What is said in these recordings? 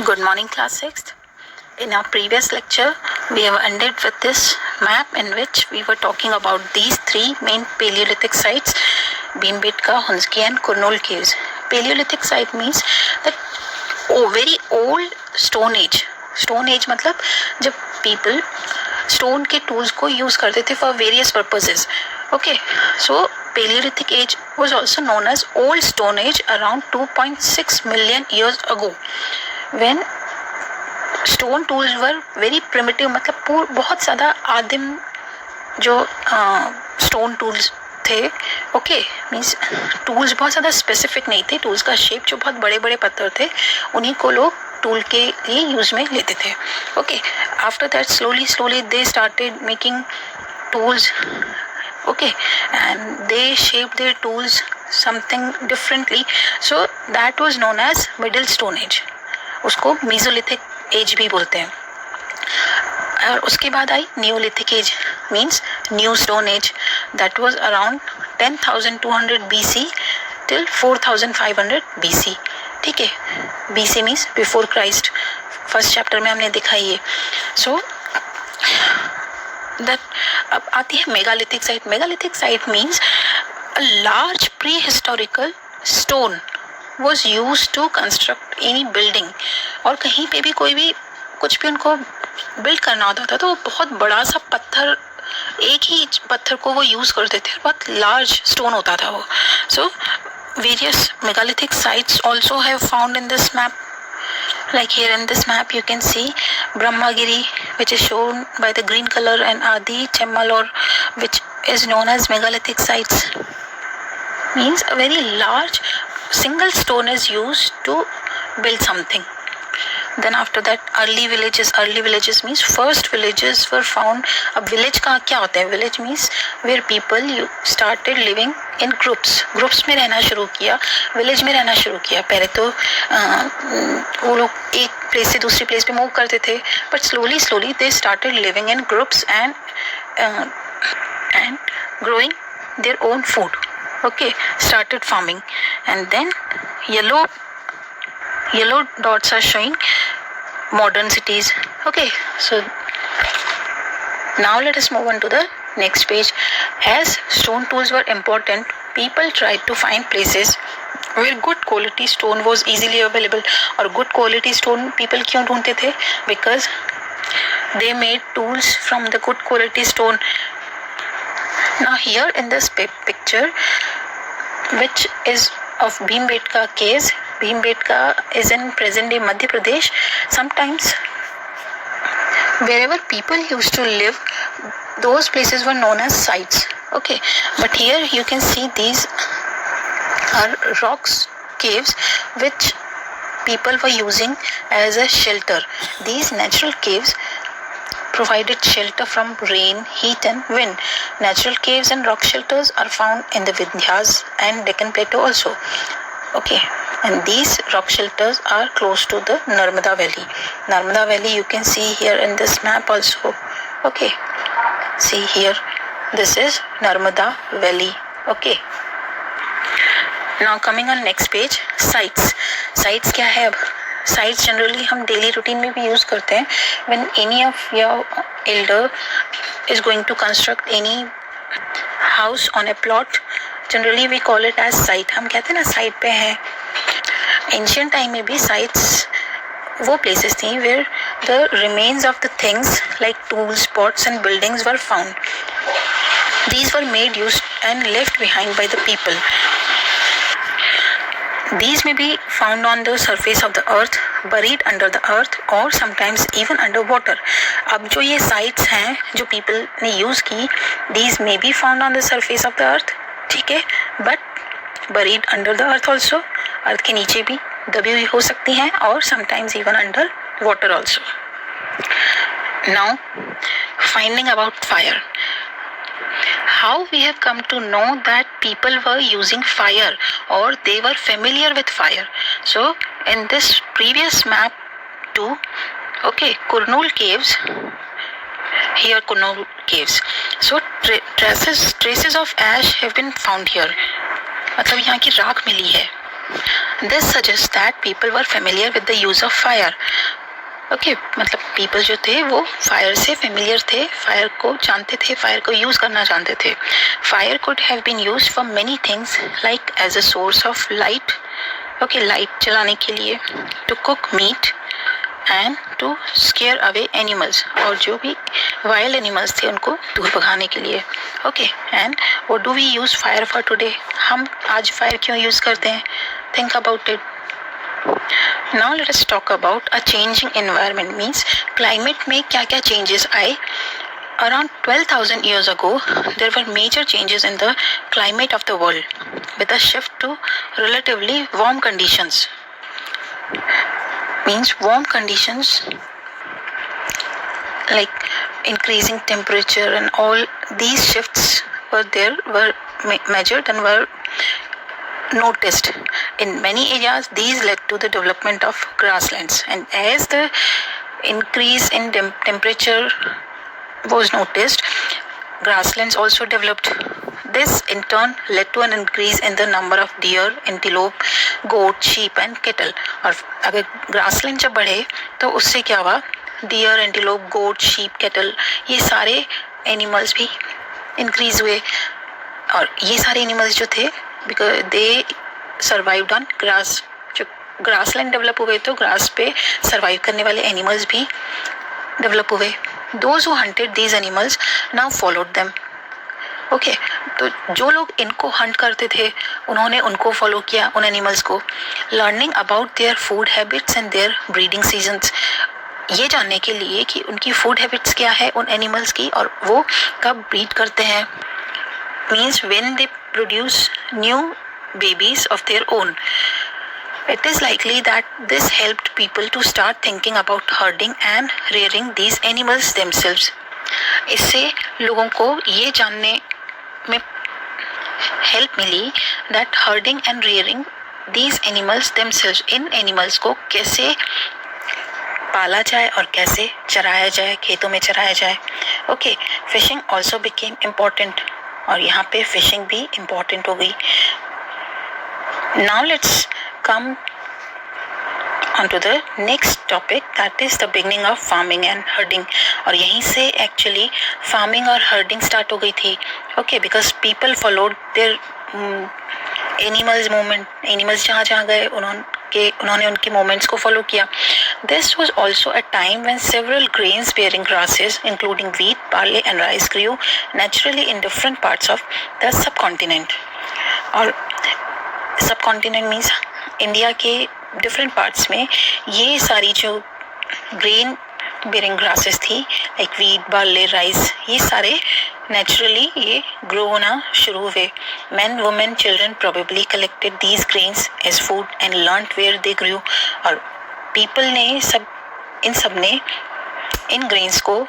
Good morning, class 6th. In our previous lecture, we have ended with this map in which we were talking about these three main Paleolithic sites, Bhimbetka, Hunski and Kurnool caves. Paleolithic site means that very old stone age. Stone age मतलब जब people stone के tools को use करते थे for various purposes. Okay, so Paleolithic age was also known as Old Stone Age around 2.6 million years ago, when stone tools were very primitive. मतलब बहुत ज़्यादा आदिम जो stone tools थे. ओके मीन्स टूल्स बहुत ज़्यादा स्पेसिफिक नहीं थे. टूल्स का शेप जो बहुत बड़े बड़े पत्थर थे उन्हीं को लोग टूल के लिए यूज़ में लेते थे. Okay after that slowly they started making tools. Okay, and they shaped their tools something differently, so that was known as Middle Stone Age. उसको Mesolithic Age भी बोलते हैं. और उसके बाद आई Neolithic Age, means New Stone Age, that was around 10,200 BC till 4,500 BC. ठीक है, BC means Before Christ. First chapter में हमने दिखा ये. So that अब आती है megalithic site. Megalithic site means a large prehistorical stone was use to construct any building. और कहीं पे भी कोई भी कुछ भी उनको बिल्ड करना होता था तो वो बहुत बड़ा सा पत्थर, एक ही पत्थर को वो यूज करते थे. बहुत लार्ज स्टोन होता था वो. So various megalithic sites also have found in this map. Like here in this map you can see Brahmagiri, which is shown by the green color, and Adi Chemmalur, which is known as megalithic sites. Means a very large single stone is used to build something. Then after that early villages means first villages were found. अब village का क्या होता है? Village means where people started living in groups में रहना शुरू किया, village में रहना शुरू किया. पहले तो वो लोग एक प्लेस से दूसरी प्लेस पे मूव करते थे, but slowly they started living in groups and growing their own food. Okay, started farming, and then yellow dots are showing modern cities. Okay, so now let us move on to the next page. As stone tools were important, people tried to find places where good quality stone was easily available. और good quality stone people क्यों ढूंढते थे? Because they made tools from the good quality stone. Now here in this picture, which is of Bhimbetka caves. Bhimbetka is in present day Madhya Pradesh. Sometimes wherever people used to live, those places were known as sites. Okay, but here you can see these are rocks caves which people were using as a shelter. These natural caves provided shelter from rain, heat and wind. Natural caves and rock shelters are found in the Vindhyas and Deccan Plateau also. Okay, and these rock shelters are close to the Narmada Valley. Narmada Valley you can see here in this map also. Okay, see here, this is Narmada Valley. Okay, now coming on next page, sites क्या है? अब sites generally हम daily routine में भी use करते हैं. When any of your elder is going to construct any house on a plot, generally we call it as site. हम कहते हैं ना site पे है. Ancient time में भी sites वो places थी where the remains of the things like tools, pots and buildings were found. These were made, used and left behind by the people. These may be found on the surface of the earth, buried under the earth or sometimes even under water. अब जो ये sites हैं जो people ने use की, these may be found on the surface of the earth, ठीक है, but buried under the earth also. अर्थ के नीचे भी दबी हुई हो सकती हैं और sometimes even under water also. Now, finding about fire. How we have come to know that people were using fire or they were familiar with fire. So in this previous map too, okay, Kurnool caves. Here Kurnool caves. So traces of ash have been found here. मतलब यहाँ की राख मिली है. This suggests that people were familiar with the use of fire. Okay, मतलब people जो थे वो fire से familiar थे, fire को जानते थे, fire को use करना जानते थे. Fire could have been used for many things like as a source of light. Okay, light जलाने के लिए, to cook meat and to scare away animals, और जो भी wild animals थे उनको दूर भगाने के लिए. Okay, and what do we use fire for today? हम आज fire क्यों use करते हैं? Think about it. Now let us talk about a changing environment. Means climate में क्या क्या changes आए. Around 12,000 years ago, there were major changes in the climate of the world, with a shift to relatively warm conditions. Means warm conditions like increasing temperature and all these shifts were measured and were noticed. In many areas, these led to the development of grasslands, and as the increase in temperature was noticed, grasslands also developed. This in turn led to an increase in the number of deer, antelope, goat, sheep and cattle. और अगर grassland जब बढ़े तो उससे क्या हुआ, deer, antelope, goat, sheep, cattle ये सारे animals भी increase हुए. और ये सारे animals जो थे because they survived on grass. जो grassland develop हुए तो grass पे survive करने वाले animals भी develop हुए. Those who hunted these animals now followed them. Okay, तो जो लोग इनको hunt करते थे उन्होंने उनको follow किया, उन animals को. Learning about their food habits and their breeding seasons. ये जानने के लिए कि उनकी food habits क्या है उन animals की और वो कब breed करते हैं. Means when they produce new babies of their own. It is likely that this helped people to start thinking about herding and rearing these animals themselves. इससे लोगों को ये जानने में help milli that herding and rearing these animals themselves, in animals को कैसे पाला जाए और कैसे चराया जाए, खेतों में चराया जाए. Okay, fishing also became important. और यहाँ पे फिशिंग भी इम्पोर्टेंट हो गई. Now let's come on to the next topic, that is the beginning of farming and herding. और यहीं से actually farming और herding start हो गई थी. Okay, because people followed their animals movement. Animals जहाँ जहाँ गए उन्होंने उनकी movements को follow किया. This was also a time when several grains bearing grasses, including wheat, barley and rice, grew naturally in different parts of the subcontinent. और subcontinent means India के different parts में ये सारी जो grain bearing grasses थी like wheat, barley, rice, ये सारे naturally ये grow होना शुरू हुए. Men, women, children probably collected these grains as food and learnt where they grew. और people ने इन सब ने इन grains को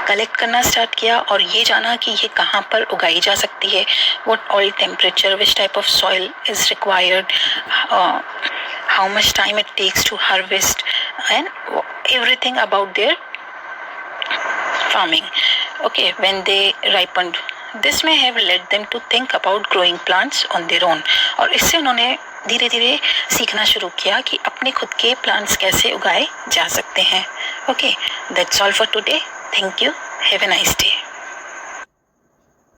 कलेक्ट करना स्टार्ट किया और ये जाना कि ये कहाँ पर उगाई जा सकती है. What all temperature, which type of soil is required, how much time it takes to harvest and everything about their farming. Okay, when they ripened, this may have led them to think about growing plants on their own. और इससे उन्होंने धीरे धीरे सीखना शुरू किया कि अपने खुद के प्लांट्स कैसे उगाए जा सकते हैं. Okay, that's all for today. Thank you. Have a nice day.